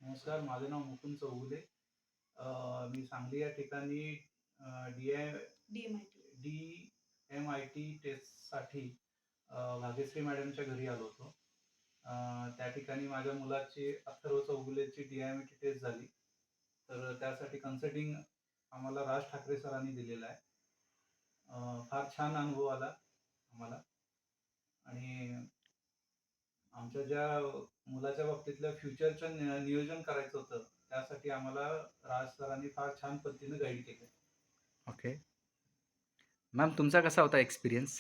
नमस्कार, माझं नाव मुकुंद चौगुले. मी सांगली या ठिकाणी डी-आय डी-एम-आय-टी टेस्टसाठी भाग्यश्री मॅडमच्या घरी आलो होतो. त्या ठिकाणी माझ्या मुलाची अथर्व चौगुलेची डी-आय-एम-टी टेस्ट झाली. तर त्यासाठी कन्सल्टिंग आम्हाला राज ठाकरे सरांनी दिलेलं आहे. फार छान अनुभव आला आम्हाला आणि आमच्या ज्या मुलाच्या बाबतीतल्या फ्युचरचं नियोजन करायचं होतं, त्यासाठी आम्हाला राज सरांनी फार छान पद्धतीने गाईड केलं. ओके. मॅम तुमचा कसा होता एक्सपिरियन्स?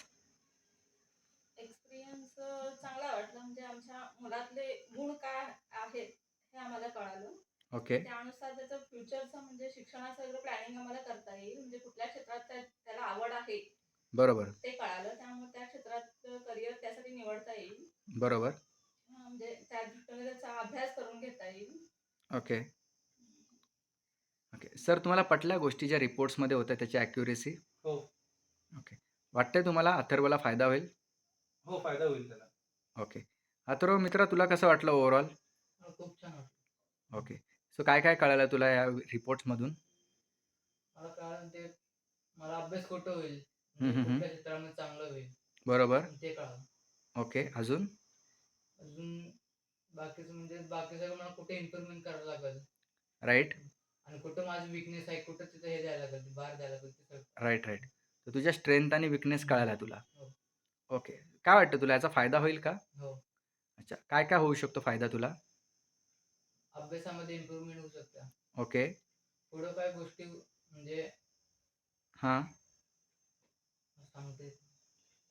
एक्सपिरियन्स चांगला वाटला. म्हणजे आमच्या मुलातले गुण काय आहेत हे आम्हाला कळालं. ओके. त्यानुसार त्याचं फ्युचरचं म्हणजे शिक्षणाचं सगळं प्लॅनिंग आम्हाला करता येईल. म्हणजे कुठल्या क्षेत्रात त्याला आवड आहे बरोबर. ते कळालं. त्यामुळे त्या क्षेत्रात करिअर त्यासाठी निवडता येईल. बरोबर. म्हणजे त्या दृष्टीने त्याचा अभ्यास करून घेता येईल. ओके. ओके. सर तुम्हाला पटल्या गोष्टी ज्या रिपोर्ट्समध्ये होत्या त्याची ॲक्युरेसी? हो. ओके. वाटतंय तुम्हाला अथर्वला फायदा होईल? हो, फायदा होईल त्याला. ओके. अथर्व मित्रा तुला कसं वाटलं ओव्हरऑल? खूप छान वाटलं. ओके. सो काय काय कळालं तुला या रिपोर्ट्समधून? मला कारण ते मला अभ्यास कुठं होईल, कुठल्या क्षेत्रामध्ये चांगलं होईल बरोबर. ते कळालं. ओके. अजून बाकीचं म्हणजे बाकी सगळं मला कुठे इम्प्रूव्हमेंट करावं लागेल राईट. आणि कुठं माझी विकनेस आहे, कुठं तिथं हे द्यायला लागेल, भार द्यायला लागेल ते सगळं. Right right. तर तुझ्या स्ट्रेंथ आणि विकनेस कळाला तुला. हो. ओके. काय वाटतं तुला याचा फायदा होईल का? हो. अच्छा. काय काय होऊ शकतो फायदा तुला? अभ्यासामध्ये इम्प्रूव्हमेंट होऊ शकते. ओके. पुढं काय गोष्टी म्हणजे हां. सांगते.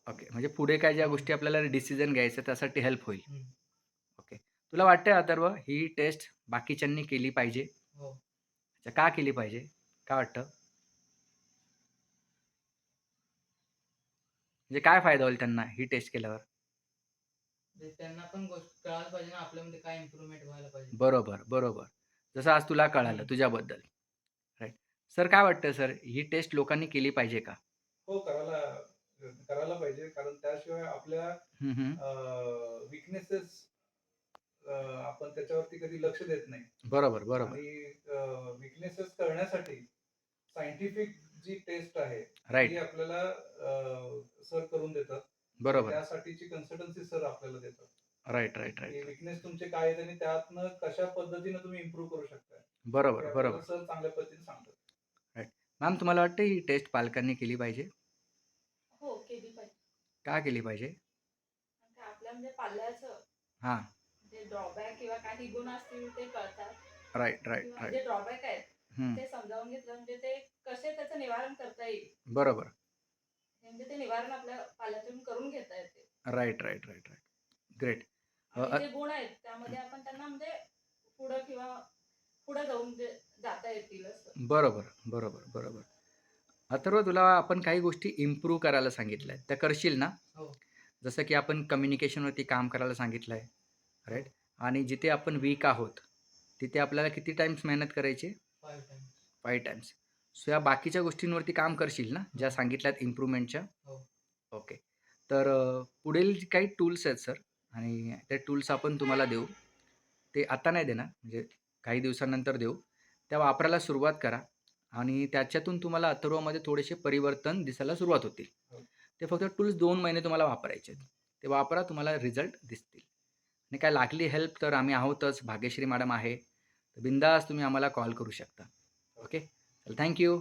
ओके. म्हणजे पुढे काय ज्या गोष्टी आपल्याला डिसिजन घ्यायचं त्यासाठी हेल्प होईल. हम्म. ओके. तुला वाटतंय अथर्व ही टेस्ट बाकीच्यांनी केली पाहिजे? हो. अच्छा. का केली पाहिजे? काय वाटतं? म्हणजे काय फायदा होईल त्यांना ही टेस्ट केल्यावर? म्हणजे त्यांना पण गोष्ट कळायला पाहिजे ना आपल्यामध्ये काय इम्प्रूव्हमेंट व्हायला पाहिजे. बरोबर, बरोबर. जसं आज तुला कळालं तुझ्याबद्दल. राईट. सर काय वाटतं सर ही टेस्ट लोकांनी केली पाहिजे का? हो, करायला पाहिजे. कारण त्याशिवाय आपल्या हं, हं. विकनेसेस आपण त्याच्यावरती कधी लक्ष देत नाही. बरोबर, बरोबर. आणि विकनेसेस कळण्यासाठी सायंटिफिक जी टेस्ट आहे ती राईट. आपल्याला सर करून देतात. बरोबर. त्यासाठीची कन्सल्टन्सी सर आपल्याला देतात. राईट, राईट, की राईट. विकनेस तुमचे काय आहेत आणि त्यातनं कशा पद्धतीनं तुम्ही इम्प्रूव्ह करू शकता. बरोबर, बरोबर. सर चांगल्या पद्धतीने सांगतात. राईट. मॅम तुम्हाला वाटतं ही टेस्ट पालकांनी केली पाहिजे? हो, केली पाहिजे. का केली पाहिजे? कारण का आपल्या म्हणजे पाल्याचं हां. जे ड्रॉबॅक किंवा काही गुण असतील ते कळतात. राईट, राईट, किंवा राईट. जे ड्रॉबॅक आहेत हं. ते समजावून घेतलं म्हणजे ते कसे त्याचं निवारण करता येईल बरोबर. म्हणजे ते निवारण आपल्या पाल्यातून करून घेता येते. Right, right, right, right. Great. आणि जे गुण आहेत त्यामध्ये आपण त्यांना म्हणजे पुढं जाऊन जे जाता येतील असं. बरोबर, बरोबर, बरोबर. अथर्व तुला आपण काही गोष्टी इम्प्रूव्ह करायला सांगितल्या आहेत. त्या करशील ना? हो. जसं की आपण कम्युनिकेशनवरती काम करायला सांगितलं आहे. राईट. आणि जिथे आपण वीक आहोत तिथे आपल्याला किती टाईम्स मेहनत करायची? 5 टाइम्स. 5 टाईम्स. सो या बाकीच्या गोष्टींवरती काम करशील ना ज्या सांगितल्यात इम्प्रूव्हमेंटच्या? हो. ओके. तर पुढील जे काही टूल्स आहेत सर आणि ते टूल्स आपण तुम्हाला देऊ. ते आता नाही देणार म्हणजे काही दिवसानंतर देऊ. त्या वापरायला सुरुवात करा आणि त्याच्यातून तुम्हाला अथर्वमध्ये थोडेसे परिवर्तन दिसायला सुरुवात होतील. ते फक्त टूल्स 2 महिने तुम्हाला वापरायचे आहेत. ते वापरा तुम्हाला रिझल्ट दिसतील. आणि काय लागली हेल्प तर आम्ही आहोतच. भाग्यश्री मॅडम आहे. तर बिंदास तुम्ही आम्हाला कॉल करू शकता. ओके. चल थँक यू.